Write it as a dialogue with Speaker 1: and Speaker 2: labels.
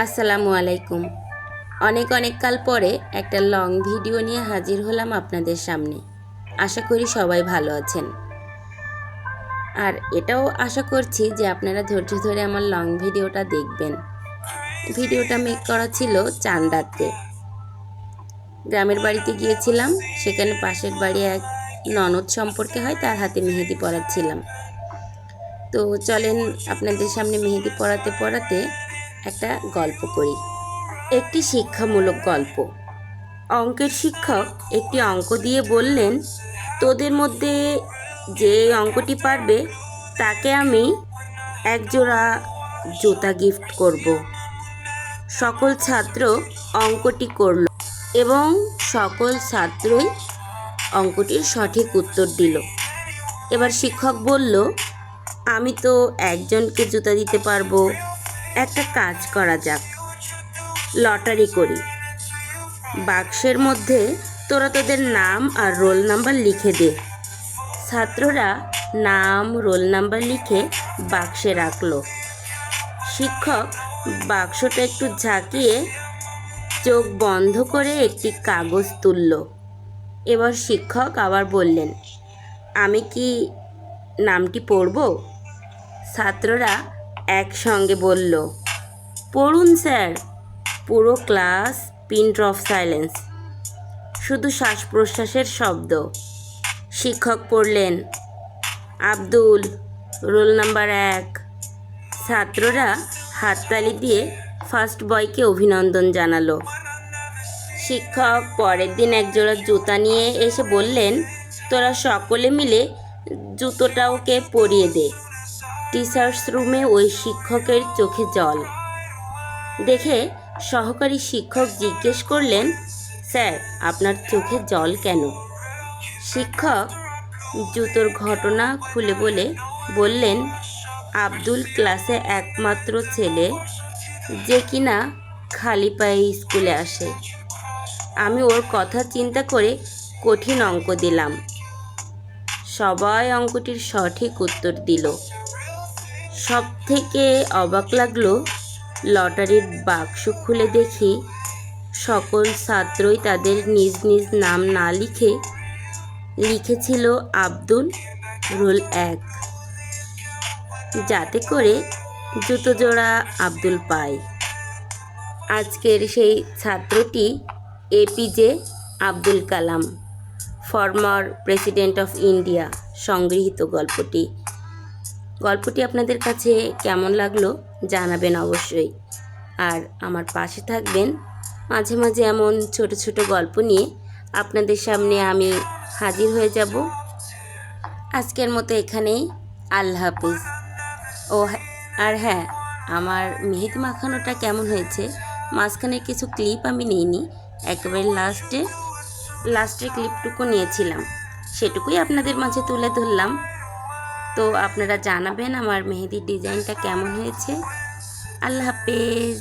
Speaker 1: আসসালামু আলাইকুম। অনেক কাল পরে একটা লং ভিডিও নিয়ে হাজির হলাম আপনাদের সামনে। আশা করি সবাই ভালো আছেন, আর এটাও আশা করছি যে আপনারা ধৈর্য ধরে আমার লং ভিডিওটা দেখবেন। ভিডিওটা মেক করা ছিল চান্দাতে। গ্রামের বাড়িতে গিয়েছিলাম, সেখানে পাশের বাড়ি এক ননদ সম্পর্কে হয়, তার হাতে মেহেদি পরাচ্ছিলাম। তো চলেন আপনাদের সামনে মেহেদি পড়াতে পড়াতে একটা গল্প করি। একটি শিক্ষামূলক গল্প। অঙ্কের শিক্ষক একটি অঙ্ক দিয়ে বললেন, তোদের মধ্যে যে অঙ্কটি পারবে তাকে আমি একজোড়া জুতা গিফট করব। সকল ছাত্র অঙ্কটি করল এবং সকল ছাত্রই অঙ্কটির সঠিক উত্তর দিল। এবার শিক্ষক বলল, আমি তো একজনকে জুতা দিতে পারবো, একটা কাজ করা যাক, লটারি করি। বাক্সের মধ্যে তোরা তোদের নাম আর রোল নাম্বার লিখে দে। ছাত্ররা নাম রোল নাম্বার লিখে বাক্সে রাখলো। শিক্ষক বাক্সটা একটু ঝাঁকিয়ে চোখ বন্ধ করে একটি কাগজ তুলল। এবার শিক্ষক আবার বললেন, আমি কি নামটি পড়ব? ছাত্ররা একসঙ্গে বলল, পড়ুন স্যার। পুরো ক্লাস পিন ড্রপ সাইলেন্স, শুধু শ্বাস প্রশ্বাসের শব্দ। শিক্ষক পড়লেন, আব্দুল, রোল নাম্বার 1। ছাত্ররা হাততালি দিয়ে ফার্স্ট বয়কে অভিনন্দন জানালো। শিক্ষক পরের দিন একজোড়া জুতা নিয়ে এসে বললেন, তোরা সকলে মিলে জুতোটা ওকে পরিয়ে দে। টিচার্স রুমে ওই শিক্ষকের চোখে জল দেখে সহকারী শিক্ষক জিজ্ঞেস করলেন, স্যার, আপনার চোখে জল কেন? শিক্ষক জুতোর ঘটনা খুলে বললেন, আব্দুল ক্লাসে একমাত্র ছেলে যে কিনা খালি পায়ে স্কুলে আসে। আমি ওর কথা চিন্তা করে কঠিন অঙ্ক দিলাম। সবাই অঙ্কটির সঠিক উত্তর দিল। সব থেকে অবাক লাগলো, লটারির বাক্স খুলে দেখি সকল ছাত্রই তাদের নিজ নিজ নাম না লিখেছিল আব্দুল, রোল 1, যাতে করে জুতো জোড়া আব্দুল পায়। আজকের সেই ছাত্রটি APJ Abdul Kalam, former president of India, সংগৃহীত গল্পটি আপনাদের কাছে কেমন লাগলো জানাবেন অবশ্যই। আর আমার পাশে থাকবেন, মাঝে মাঝে এমন ছোট ছোট গল্প নিয়ে আপনাদের সামনে আমি হাজির হয়ে যাব। আজকের মতো এখানেই, আল্লাহ হাফিজ। আর হ্যাঁ, আমার মেহেদি মাখানোটা কেমন হয়েছে, মাঝখানে কিছু ক্লিপ আমি নিইনি, একেবারে লাস্টের ক্লিপটুকু নিয়েছিলাম, সেটুকুই আপনাদের মাঝে তুলে ধরলাম। তো আপনারা জানাবেন আমার মেহেদির ডিজাইনটা কেমন হয়েছে। আল্লাহ হাফেজ।